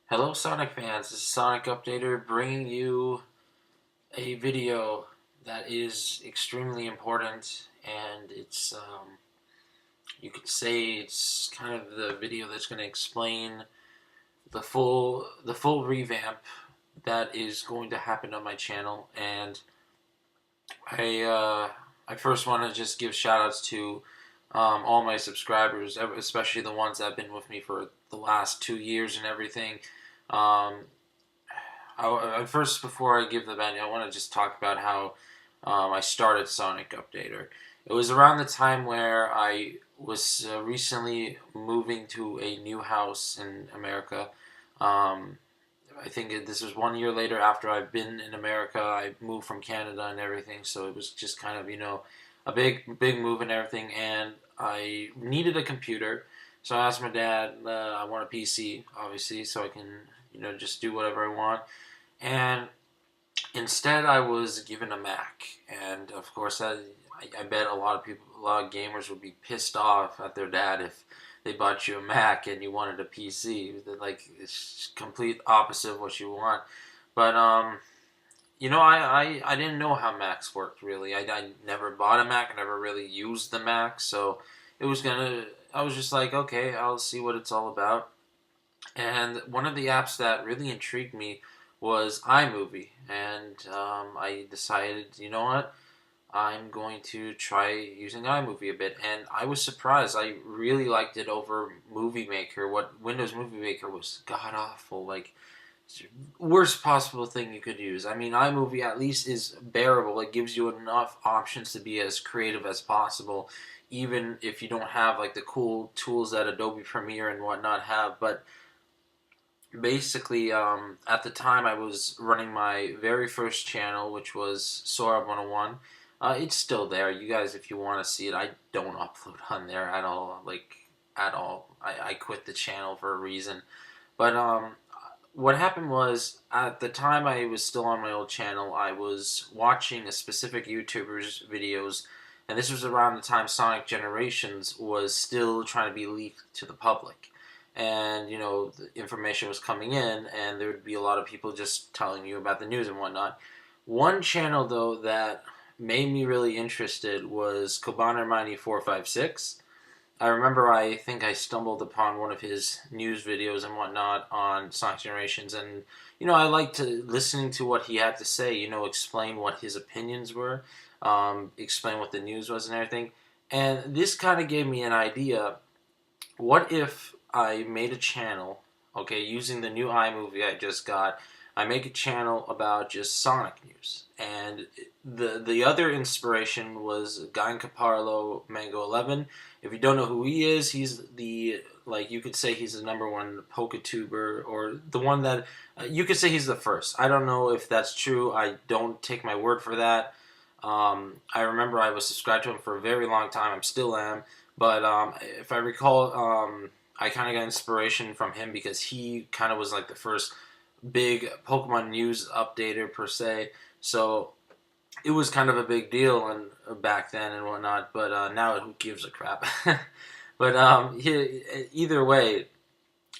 Hello Sonic fans, this is Sonic Updater bringing you a video that is extremely important, and you could say it's kind of the video that's going to explain the full revamp that is going to happen on my channel. And I uh, I first want to just give shout outs to all my subscribers, especially the ones that have been with me for the last 2 years and everything. Um, First, before I give the venue, I want to just talk about how I started Sonic Updater. It was around the time where I was recently moving to a new house in America. Um, I think this was 1 year later after I've been in America. I moved from Canada and everything, so it was just kind of, a big move and everything. And I needed a computer, so I asked my dad. I want a PC, obviously, so I can, just do whatever I want. And instead, I was given a Mac, and of course, I bet a lot of people, a lot of gamers would be pissed off at their dad if they bought you a Mac and you wanted a PC. Like, it's complete opposite of what you want. But I didn't know how Macs worked really. I never bought a Mac. I never really used the Mac, so it was gonna. I was just like, okay, I'll see what it's all about. And one of the apps that really intrigued me was iMovie, and I decided, you know what, I'm going to try using iMovie a bit, and I was surprised. I really liked it over Movie Maker. What Windows Movie Maker was god awful, like worst possible thing you could use. I mean, iMovie at least is bearable. It gives you enough options to be as creative as possible, even if you don't have like the cool tools that Adobe Premiere and whatnot have. But basically, at the time I was running my very first channel, which was Sora 101. It's still there. You guys, if you want to see it, I don't upload on there at all. Like, at all. I quit the channel for a reason. But what happened was, at the time I was still on my old channel, I was watching a specific YouTuber's videos, and this was around the time Sonic Generations was still trying to be leaked to the public. And, the information was coming in, and there would be a lot of people just telling you about the news and whatnot. One channel, though, that made me really interested was Kobaner9456. I remember, I think I stumbled upon one of his news videos and whatnot on Sonic Generations, and I liked to listening to what he had to say. Explain what his opinions were, explain what the news was and everything. And this kind of gave me an idea. What if I made a channel, okay, using the new iMovie I just got? I make a channel about just Sonic news, and the other inspiration was Guy Caparlo Mango 11. If you don't know who he is, he's the, like, you could say he's the number one Pokatuber, or the one that you could say he's the first. I don't know if that's true. I don't take my word for that. I remember I was subscribed to him for a very long time. I still am. But if I recall, I kind of got inspiration from him because he kind of was like the first big Pokemon news updater per se. So it was kind of a big deal and back then and whatnot. But now, who gives a crap? But either way,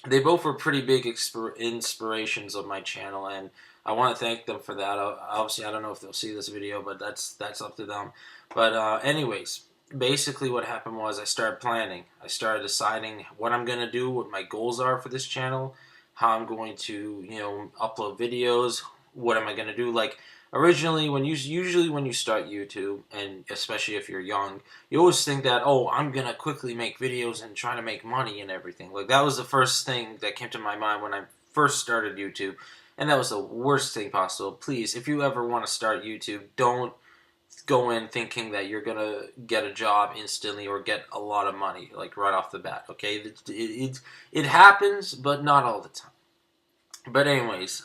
they both were pretty big inspirations of my channel, and I want to thank them for that. Obviously, I don't know if they'll see this video, but that's up to them. But anyways, basically what happened was I started planning. I started deciding what I'm going to do, what my goals are for this channel, how I'm going to, upload videos, what am I going to do. Like, originally, usually when you start YouTube, and especially if you're young, you always think that, oh, I'm going to quickly make videos and try to make money and everything. Like, that was the first thing that came to my mind when I first started YouTube, and that was the worst thing possible. Please, if you ever want to start YouTube, don't go in thinking that you're gonna get a job instantly or get a lot of money, like, right off the bat. Okay, it happens, but not all the time. But anyways,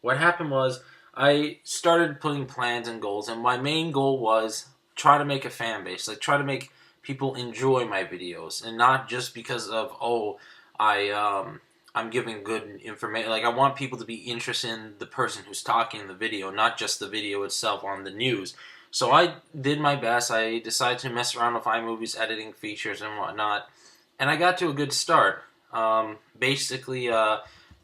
what happened was I started putting plans and goals, and my main goal was try to make a fan base, like try to make people enjoy my videos, and not just because of, oh, I'm giving good information. Like, I want people to be interested in the person who's talking in the video, not just the video itself on the news. So I did my best. I decided to mess around with iMovie's editing features and whatnot, and I got to a good start. Basically,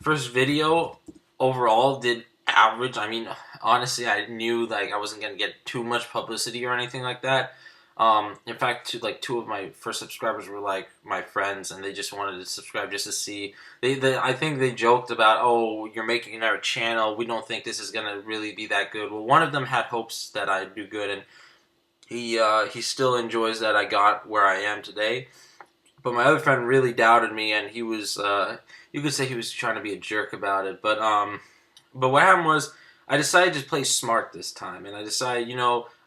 First video overall did average. I mean, honestly, I knew like I wasn't gonna get too much publicity or anything like that. In fact, two of my first subscribers were like my friends, and they just wanted to subscribe just to see. I think they joked about, oh, you're making our channel. We don't think this is gonna really be that good. Well, one of them had hopes that I'd do good, and he still enjoys that I got where I am today. But my other friend really doubted me, and he was you could say he was trying to be a jerk about it. But what happened was I decided to play smart this time, and I decided,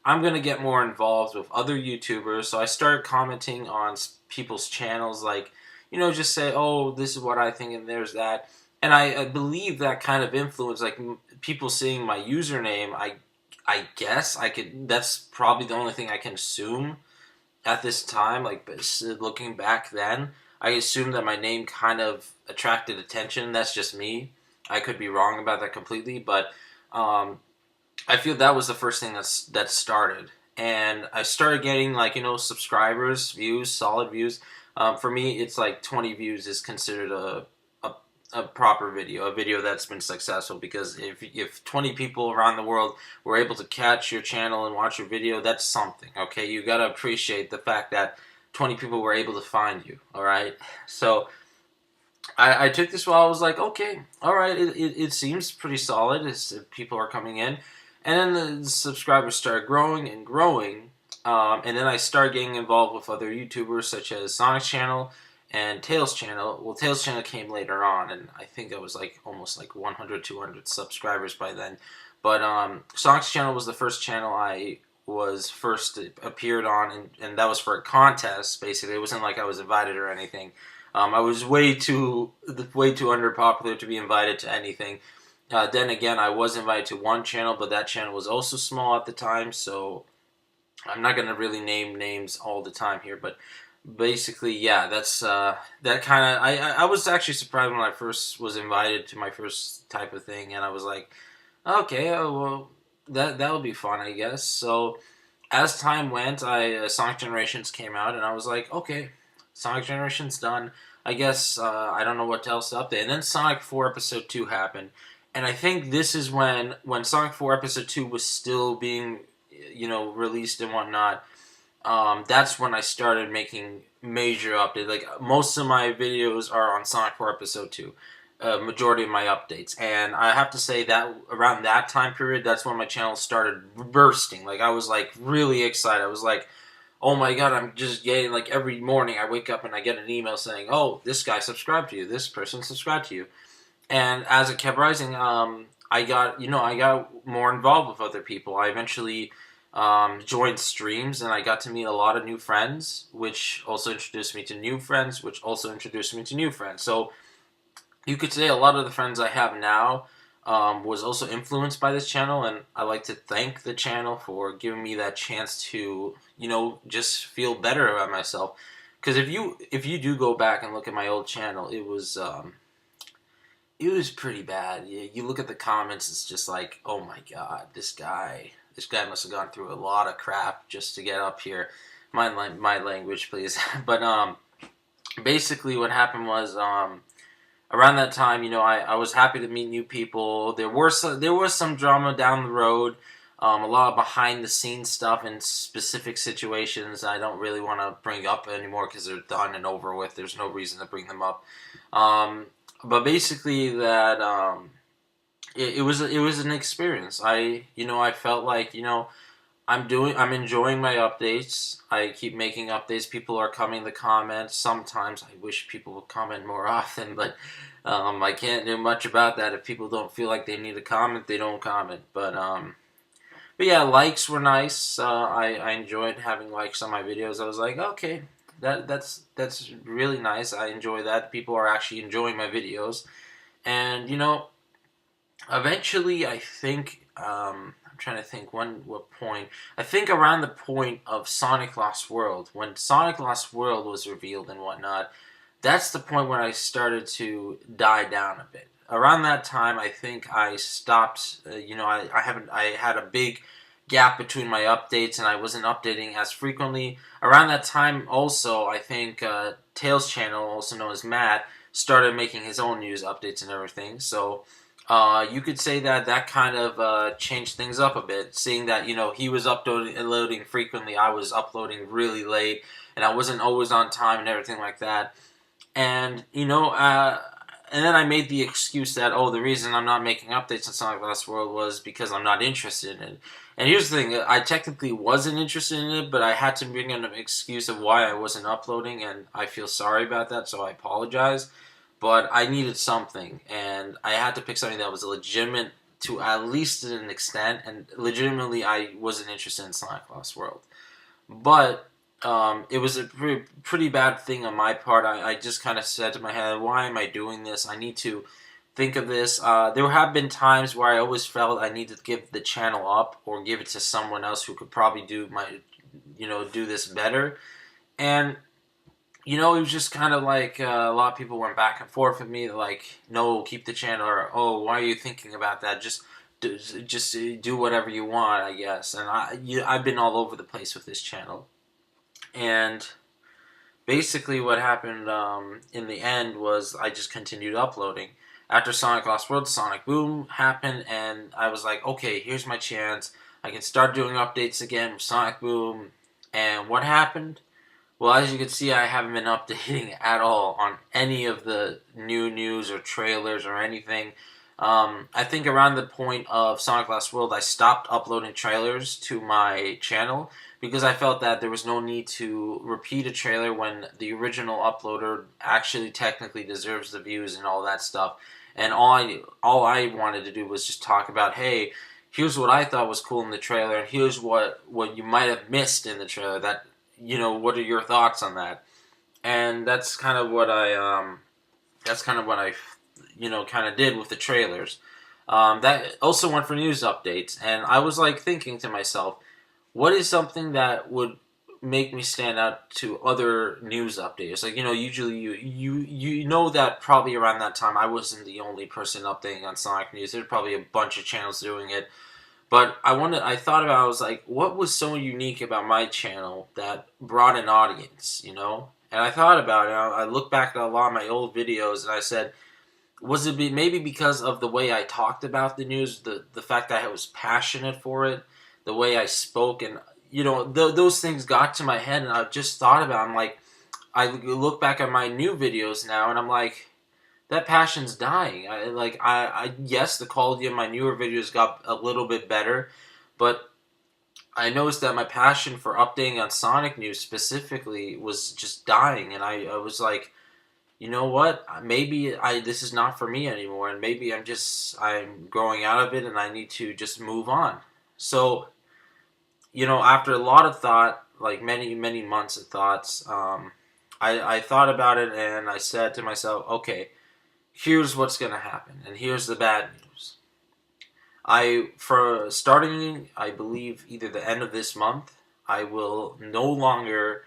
I'm gonna get more involved with other YouTubers. So I started commenting on people's channels, like, just say, oh, this is what I think, and there's that. And I believe that kind of influence, like people seeing my username. I guess I could. That's probably the only thing I can assume at this time, like looking back then, I assumed that my name kind of attracted attention. That's just me. I could be wrong about that completely, but um, I feel that was the first thing that started, and I started getting like subscribers, views, solid views. For me, it's like 20 views is considered a proper video, a video that's been successful, because if 20 people around the world were able to catch your channel and watch your video, that's something, okay? You gotta appreciate the fact that 20 people were able to find you, alright? So, I took this while I was like, okay, alright, it seems pretty solid, people are coming in, and then the subscribers started growing and growing, and then I started getting involved with other YouTubers such as Sonic's channel, and Tails channel. Well, Tails channel came later on, and I think I was like almost like 100, 200 subscribers by then. But Sonic's channel was the first channel I was first appeared on, and that was for a contest. Basically, it wasn't like I was invited or anything. I was way too underpopular to be invited to anything. Then again, I was invited to one channel, but that channel was also small at the time, so I'm not gonna really name names all the time here, but basically, yeah, that's that kind of. I was actually surprised when I first was invited to my first type of thing, and I was like, okay, well, that'll be fun, I guess. So as time went, Sonic Generations came out, and I was like, okay, Sonic Generations done. I guess I don't know what else to update. And then Sonic 4 Episode 2 happened, and I think this is when Sonic 4 Episode 2 was still being released and whatnot. That's when I started making major updates. Like most of my videos are on Sonic 4 Episode 2. Majority of my updates, and I have to say that around that time period, that's when my channel started bursting. Like I was like really excited. I was like, oh my god, I'm just getting like every morning I wake up and I get an email saying, oh, this guy subscribed to you, this person subscribed to you. And as it kept rising, I got more involved with other people. I eventually joined streams, and I got to meet a lot of new friends, which also introduced me to new friends, which also introduced me to new friends. So you could say a lot of the friends I have now was also influenced by this channel, and I like to thank the channel for giving me that chance to, just feel better about myself. Because if you do go back and look at my old channel, it was pretty bad. You look at the comments, it's just like, oh my god, this guy must have gone through a lot of crap just to get up here. My language, please. But basically, what happened was around that time, I was happy to meet new people. There was some drama down the road. A lot of behind the scenes stuff in specific situations I don't really want to bring up anymore because they're done and over with. There's no reason to bring them up. But basically, that it was an experience. I felt like I'm enjoying my updates. I keep making updates. People are coming to comment. Sometimes I wish people would comment more often, but I can't do much about that. If people don't feel like they need to comment, they don't comment. But yeah, likes were nice. I enjoyed having likes on my videos. I was like, okay, that's really nice. I enjoy that. People are actually enjoying my videos. And, eventually I think, I'm trying to think what point. I think around the point of Sonic Lost World. When Sonic Lost World was revealed and whatnot, that's the point where I started to die down a bit. Around that time, I think I stopped. I had a big gap between my updates, and I wasn't updating as frequently. Around that time, also, I think Tails channel, also known as Matt, started making his own news updates and everything. So you could say that that kind of changed things up a bit, seeing that, you know, he was uploading frequently, I was uploading really late, and I wasn't always on time and everything like that. And, you know, and then I made the excuse that, oh, the reason I'm not making updates on Sonic Lost World was because I'm not interested in it. And here's the thing, I technically wasn't interested in it, but I had to bring an excuse of why I wasn't uploading, and I feel sorry about that, so I apologize. But I needed something, and I had to pick something that was legitimate to at least an extent, and legitimately I wasn't interested in Sonic Lost World. But it was a pretty bad thing on my part. I just kind of said to my head, why am I doing this? I need to think of this. There have been times where I always felt I need to give the channel up or give it to someone else who could probably do this better. And you know, it was just kind of like a lot of people went back and forth with me, like, no, keep the channel, or oh, why are you thinking about that? Just do whatever you want, I guess. And I've been all over the place with this channel. And basically what happened in the end was I just continued uploading. After Sonic Lost World, Sonic Boom happened, and I was like, okay, here's my chance. I can start doing updates again with Sonic Boom. And what happened? Well, as you can see, I haven't been updating at all on any of the new news or trailers or anything. I think around the point of Sonic Lost World, I stopped uploading trailers to my channel because I felt that there was no need to repeat a trailer when the original uploader actually technically deserves the views and all that stuff. And all I wanted to do was just talk about, hey, here's what I thought was cool in the trailer, and here's what you might have missed in the trailer. That, you know, what are your thoughts on that? And that's kind of what I kind of did with the trailers. That also went for news updates, and I was like thinking to myself, what is something that would make me stand out to other news updaters? Like, you know, usually you know that probably around that time I wasn't the only person updating on Sonic News. There's probably a bunch of channels doing it. But I thought about, I was like, what was so unique about my channel that brought an audience, you know? And I thought about it, I looked back at a lot of my old videos, and I said, was it maybe because of the way I talked about the news, the fact that I was passionate for it, the way I spoke, and, you know, those things got to my head, and I just thought about it. I'm like, I look back at my new videos now, and I'm like, that passion's dying. Yes, the quality of my newer videos got a little bit better, but I noticed that my passion for updating on Sonic news specifically was just dying, and I was like, you know what? Maybe this is not for me anymore, and maybe I'm growing out of it, and I need to just move on. So, you know, after a lot of thought, like many months of thoughts, I thought about it, and I said to myself, okay, here's what's going to happen, and here's the bad news. For starting, I believe, either the end of this month, I will no longer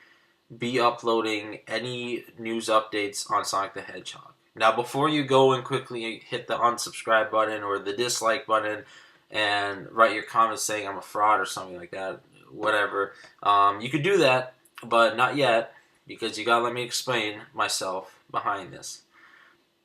be uploading any news updates on Sonic the Hedgehog. Now, before you go and quickly hit the unsubscribe button or the dislike button and write your comments saying I'm a fraud or something like that, whatever, you could do that, but not yet, because you gotta let me explain myself behind this.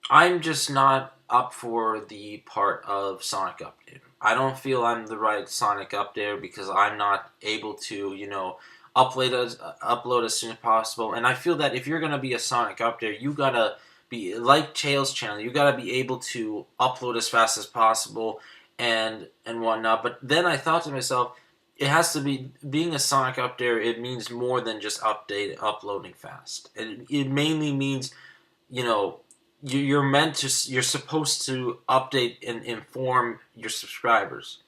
I'm just not up for the part of Sonic Updater. I don't feel I'm the right Sonic Updater because I'm not able to, you know, upload as soon as possible. And I feel that if you're going to be a Sonic Updater, you got to be, like Tails' channel, you got to be able to upload as fast as possible and whatnot. But then I thought to myself, it has to be, being a Sonic Updater, it means more than just uploading fast. It mainly means, you know, you're supposed to update and inform your subscribers.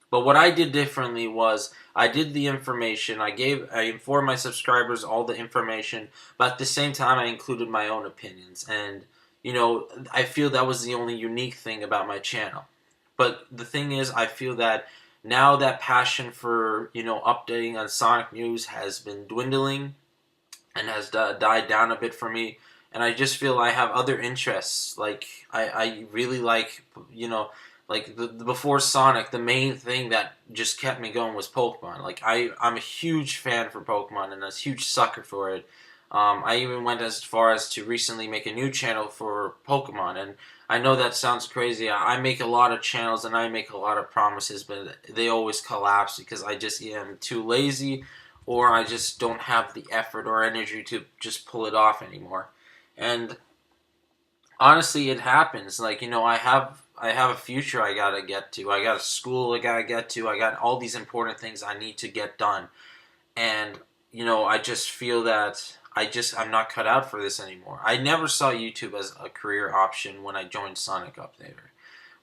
But what I did differently was I did the information, I informed my subscribers all the information, but at the same time I included my own opinions. And, you know, I feel that was the only unique thing about my channel. But the thing is, I feel that now that passion for, you know, updating on Sonic news has been dwindling and has died down a bit for me. And I just feel I have other interests. Like, I really like, you know, like before Sonic, the main thing that just kept me going was Pokemon. Like, I'm a huge fan for Pokemon and a huge sucker for it. I even went as far as to recently make a new channel for Pokemon, and I know that sounds crazy. I make a lot of channels and I make a lot of promises, but they always collapse because I just am too lazy, or I just don't have the effort or energy to just pull it off anymore. And honestly, it happens. Like, I have a future I gotta get to. I got a school I gotta get to. I got all these important things I need to get done. And I just feel that I'm not cut out for this anymore. I never saw YouTube as a career option when I joined Sonic Updater.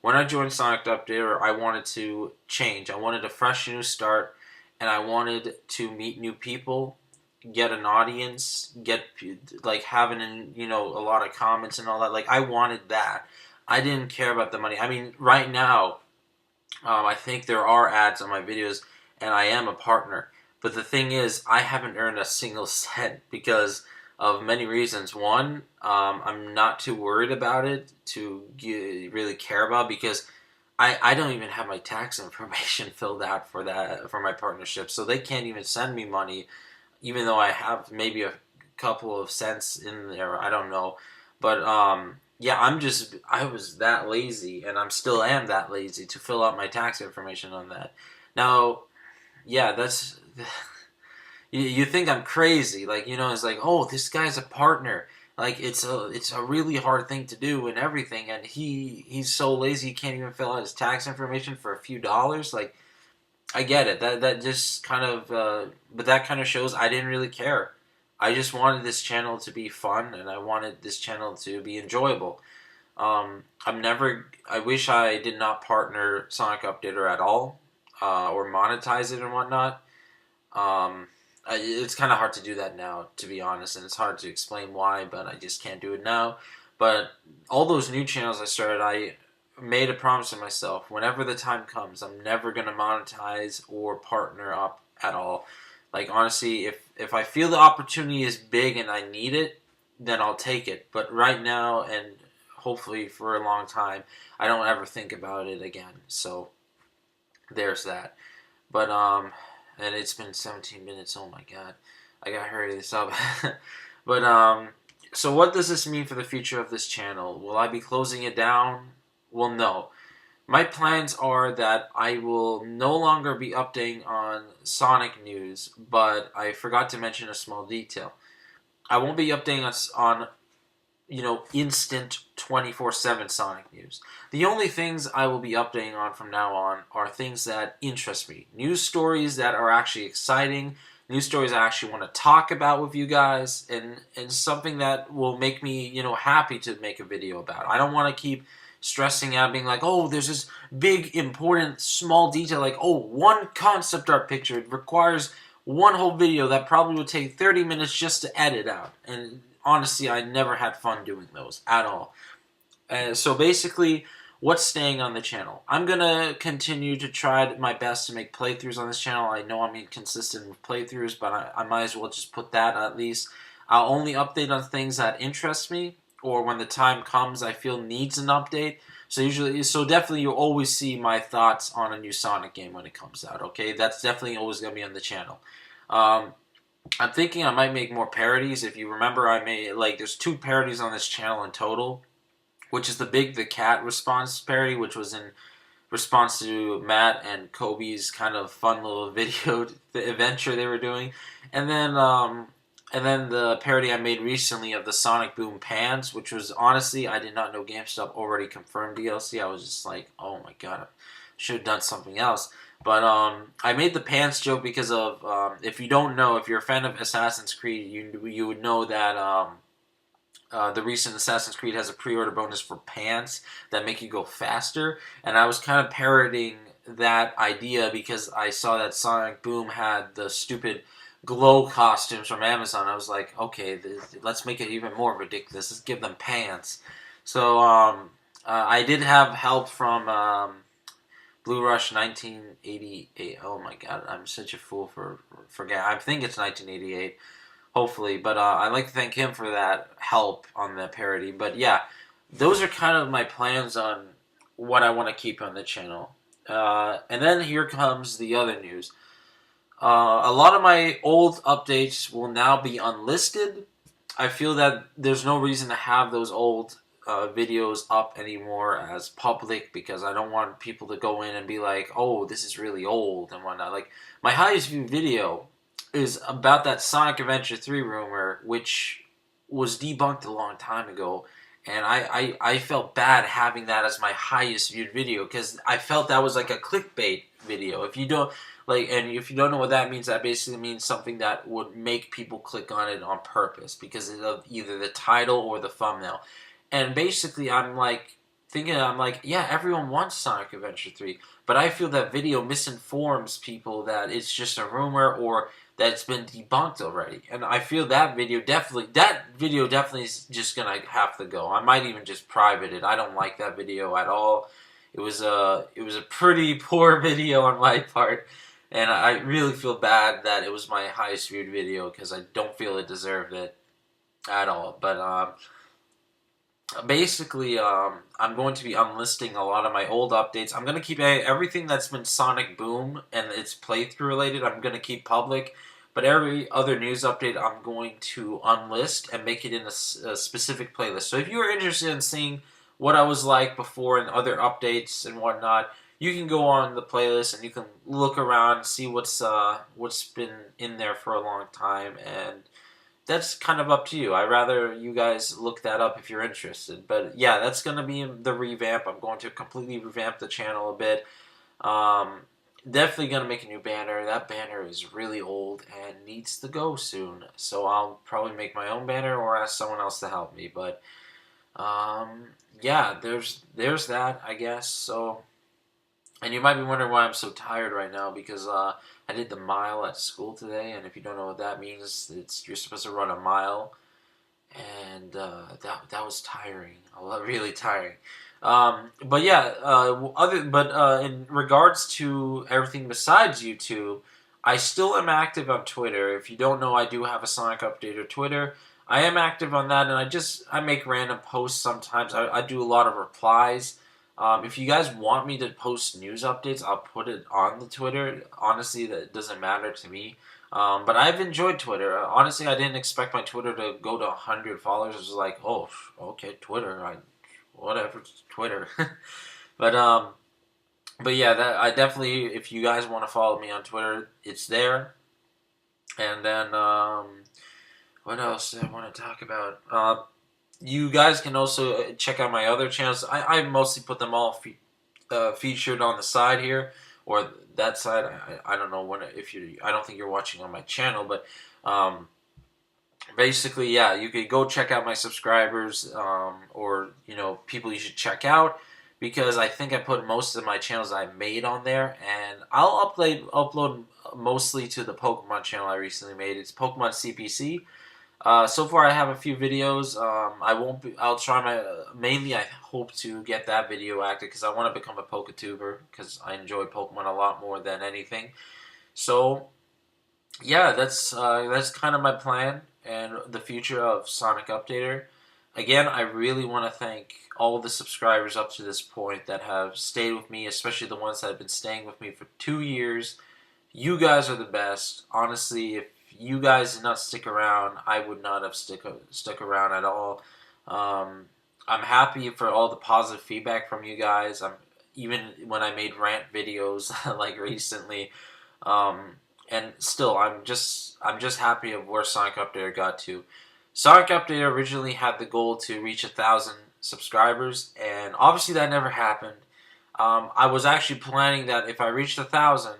When I joined Sonic Updater, I wanted to change. I wanted a fresh new start, and I wanted to meet new people, get an audience, get like having a lot of comments and all that. Like, I wanted that. I didn't care about the money. I mean, right now, I think there are ads on my videos, and I am a partner. But the thing is, I haven't earned a single cent because of many reasons. One, I'm not too worried about it to really care about, because I don't even have my tax information filled out for my partnership, so they can't even send me money, even though I have maybe a couple of cents in there. I don't know, but yeah, I was that lazy, and I'm still am that lazy to fill out my tax information on that. Now, yeah, that's you think I'm crazy, like, it's like, oh, this guy's a partner. Like, it's a really hard thing to do and everything, and he's so lazy he can't even fill out his tax information for a few dollars. Like, I get it. That just kind of, but that kind of shows I didn't really care. I just wanted this channel to be fun, and I wanted this channel to be enjoyable. I wish I did not partner Sonic Updater at all, or monetize it and whatnot. It's kind of hard to do that now, to be honest, and it's hard to explain why, but I just can't do it now. But all those new channels I started, I made a promise to myself, whenever the time comes, I'm never going to monetize or partner up at all. Like, honestly, if I feel the opportunity is big and I need it, then I'll take it. But right now, and hopefully for a long time, I don't ever think about it again. So there's that. But and it's been 17 minutes. Oh my god, I gotta hurry this up. But so what does this mean for the future of this channel? Will I be closing it down? Well, no. My plans are that I will no longer be updating on Sonic news, but I forgot to mention a small detail. I won't be updating us on instant 24/7 Sonic news. The only things I will be updating on from now on are things that interest me. News stories that are actually exciting, news stories I actually want to talk about with you guys, and something that will make me, happy to make a video about. I don't want to keep stressing out, being like, oh, there's this big, important, small detail, like, oh, one concept art picture. It requires one whole video that probably would take 30 minutes just to edit out. And honestly, I never had fun doing those at all. So basically, what's staying on the channel? I'm going to continue to try my best to make playthroughs on this channel. I know I'm inconsistent with playthroughs, but I might as well just put that at least. I'll only update on things that interest me, or when the time comes I feel needs an update. So definitely you'll always see my thoughts on a new Sonic game when it comes out, okay? That's definitely always going to be on the channel. I'm thinking I might make more parodies. If you remember, I made, there's 2 parodies on this channel in total, which is the Big the Cat response parody, which was in response to Matt and Kobe's kind of fun little video, the adventure they were doing. And then the parody I made recently of the Sonic Boom Pans, which was, honestly, I did not know GameStop already confirmed DLC. I was just like, oh my god, I should have done something else. But I made the pants joke because of, if you don't know, if you're a fan of Assassin's Creed, you would know that the recent Assassin's Creed has a pre-order bonus for pants that make you go faster. And I was kind of parodying that idea because I saw that Sonic Boom had the stupid glow costumes from Amazon. I was like, okay, let's make it even more ridiculous. Let's give them pants. So I did have help from Blue Rush 1988. Oh my god, I'm such a fool for forgetting. I think it's 1988, hopefully. But I'd like to thank him for that help on the parody. But yeah, those are kind of my plans on what I want to keep on the channel. And then here comes the other news. A lot of my old updates will now be unlisted. I feel that there's no reason to have those old videos up anymore as public, because I don't want people to go in and be like, oh, this is really old and whatnot. Like, my highest viewed video is about that Sonic Adventure 3 rumor, which was debunked a long time ago. And I felt bad having that as my highest viewed video, because I felt that was like a clickbait video. If you don't and if you don't know what that means, that basically means something that would make people click on it on purpose because of either the title or the thumbnail. And basically, I'm like yeah, everyone wants Sonic Adventure 3, but I feel that video misinforms people that it's just a rumor or that it's been debunked already. And I feel that video definitely is just gonna have to go. I might even just private it. I don't like that video at all. It was a pretty poor video on my part, and I really feel bad that it was my highest viewed video because I don't feel it deserved it at all. But basically, I'm going to be unlisting a lot of my old updates. I'm going to keep everything that's been Sonic Boom and it's playthrough related, I'm going to keep public. But every other news update, I'm going to unlist and make it in a specific playlist. So if you are interested in seeing what I was like before and other updates and whatnot, you can go on the playlist and you can look around and see what's been in there for a long time, and that's kind of up to you. I'd rather you guys look that up if you're interested. But yeah, that's going to be the revamp. I'm going to completely revamp the channel a bit. Definitely going to make a new banner. That banner is really old and needs to go soon. So I'll probably make my own banner or ask someone else to help me. But yeah, there's that, I guess. So, and you might be wondering why I'm so tired right now, because I did the mile at school today, and if you don't know what that means, you're supposed to run a mile, and that was tiring, really tiring. But yeah, in regards to everything besides YouTube, I still am active on Twitter. If you don't know, I do have a Sonic Updater Twitter. I am active on that, and I make random posts sometimes. I do a lot of replies. If you guys want me to post news updates, I'll put it on the Twitter. Honestly, that doesn't matter to me. But I've enjoyed Twitter. Honestly, I didn't expect my Twitter to go to 100 followers. It was like, oh, okay, Twitter. Whatever, Twitter. but yeah, I definitely, if you guys want to follow me on Twitter, it's there. And then what else do I want to talk about? You guys can also check out my other channels. I mostly put them all featured on the side here, or that side. I don't know I don't think you're watching on my channel, but basically, yeah, you could go check out my subscribers, or people you should check out, because I think I put most of my channels I made on there, and I'll upload mostly to the Pokemon channel I recently made. It's Pokemon CPC. So far, I have a few videos. I'll try mainly I hope to get that video active because I want to become a Poketuber because I enjoy Pokemon a lot more than anything. So, yeah, that's kind of my plan and the future of Sonic Updater. Again, I really want to thank all the subscribers up to this point that have stayed with me, especially the ones that have been staying with me for 2 years. You guys are the best. Honestly, if you guys did not stick around, I would not have stuck around at all. I'm happy for all the positive feedback from you guys. Even when I made rant videos like recently, and still I'm just happy of where Sonic Updater got to. Sonic Updater originally had the goal to reach 1,000 subscribers, and obviously that never happened. I was actually planning that if I reached 1,000,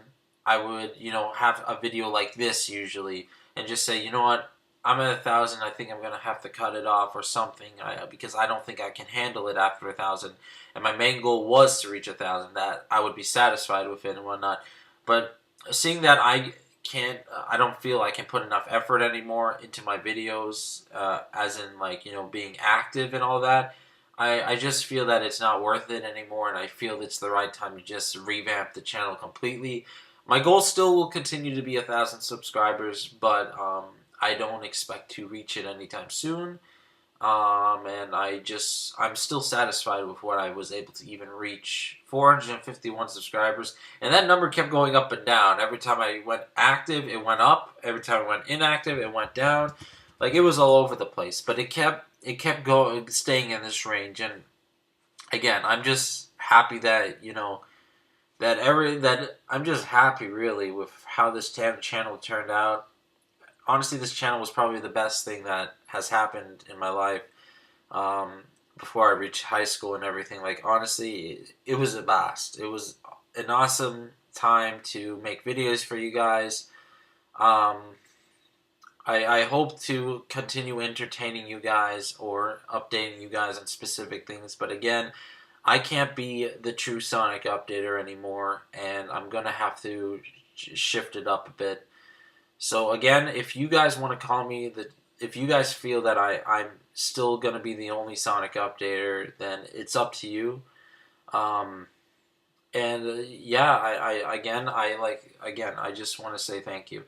I would, have a video like this usually, and just say, you know what, I'm at 1,000. I think I'm gonna have to cut it off or something, because I don't think I can handle it after 1,000. And my main goal was to reach 1,000. That I would be satisfied with it and whatnot. But seeing that I don't feel I can put enough effort anymore into my videos, as in being active and all that. I just feel that it's not worth it anymore, and I feel it's the right time to just revamp the channel completely. My goal still will continue to be 1,000 subscribers, but I don't expect to reach it anytime soon. And I'm still satisfied with what I was able to even reach 451 subscribers. And that number kept going up and down. Every time I went active, it went up. Every time I went inactive, it went down. Like it was all over the place, but it kept going, staying in this range. And again, I'm just happy that that I'm just happy really with how this channel turned out. Honestly, this channel was probably the best thing that has happened in my life. Um, Before I reached high school and everything, like honestly, it was a blast. It was an awesome time to make videos for you guys. Um, I hope to continue entertaining you guys or updating you guys on specific things. But again, I can't be the true Sonic Updater anymore, and I'm gonna have to shift it up a bit. So again, if you guys want to call me if you guys feel that I'm still gonna be the only Sonic Updater, then it's up to you. Um, and yeah, I just want to say thank you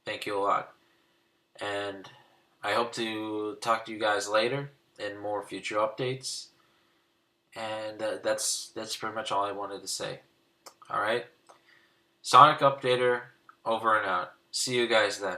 a lot, and I hope to talk to you guys later in more future updates. And that's pretty much all I wanted to say. All right, Sonic Updater over and out. See you guys then.